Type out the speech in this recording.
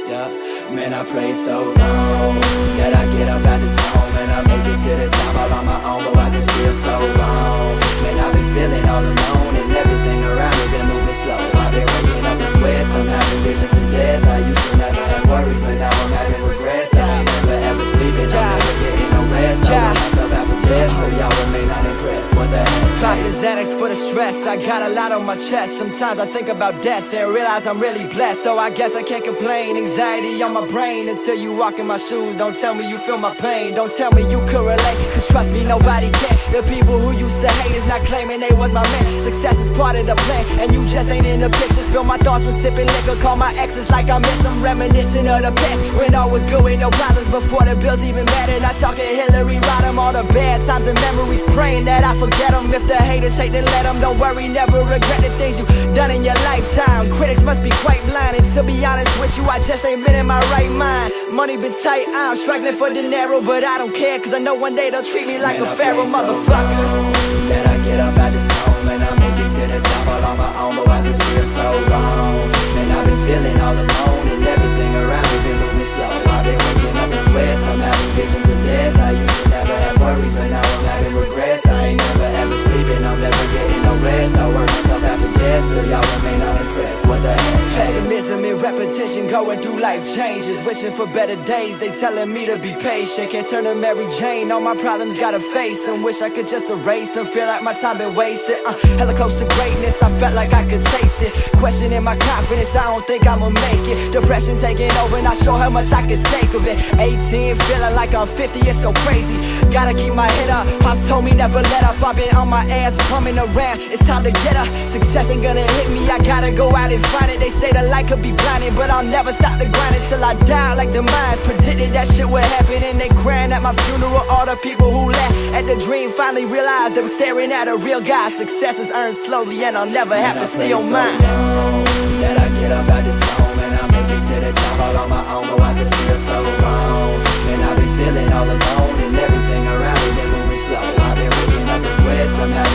yeah. Man, I prayed so long that I get up out this home and I make it to the top all on my own, but why's it feel so wrong? Man, I've been feeling all alone and everything around me been moving slow. I've been waking up in sweats, I'm having visions of death. I used to never have worries, but now I'm having regrets. I ain't never ever sleeping, I'm never getting no rest. I want myself after death, so y'all remain unimpressed. What the heck? Popping Xanax for the stress, I got a lot on my chest. Sometimes I think about death and realize I'm really blessed. So I guess I can't complain, anxiety on my brain. Until you walk in my shoes, don't tell me you feel my pain. Don't tell me you could relate, cause trust me, nobody can. The people who used to hate is not claiming they was my man. Success is part of the plan, and you just ain't in the picture. Spill my thoughts when sipping liquor, call my exes like I miss them. Reminiscing of the past, when all was good with no problems. Before the bills even mattered, I talk to Hillary Rodham. All the bad times and memories, praying that I forget them. If the haters hate, then let them. Don't worry, never regret the things you done in your lifetime. Critics must be quite blind, and to be honest with you, I just ain't been in my right mind. Money been tight, I'm struggling for dinero, but I don't care, cause I know one day they'll treat me like a pharaoh, motherfucker. That I get up out this home and I make it to the top all on my own, but why's it feel so wrong? Man, I've been feeling all alone and everything around me been moving slow. I've been waking up in sweats, I'm having visions of death. I used to never have worries, but now I'm having regrets. I ain't never ever sleeping, I'm never getting no rest. I work myself after death, so y'all remain unimpressed. What the heck? Pessimism and repetition, going through life changes, wishing for better days. They telling me to be patient, can't turn to Mary Jane. All my problems gotta face them, wish I could just erase them. Feel like my time been wasted, hella close to greatness, I felt like I could taste it. Questioning my confidence, I don't think I'ma make it. Depression taking over, not sure how much I could take of it. 18, feeling like I'm 50, it's so crazy. Gotta keep my head up, Pops told me never let up. I've been on my ass, bumming around, it's time to get up. Success ain't gonna hit me, I gotta go out and find it. They say the light could be blinding, but I'll never stop the grinding till I die. Like the minds predicted that shit would happen, and they crying at my funeral. All the people who laughed at the dream finally realized they were staring at a real guy. Success is earned slowly, and I'll never have to steal mine. That I get up out this home and I make it to the top all on my own, but why's it feel so wrong? And I've been feeling all alone and everything around me been moving slow. I've been waking up in sweats, I'm having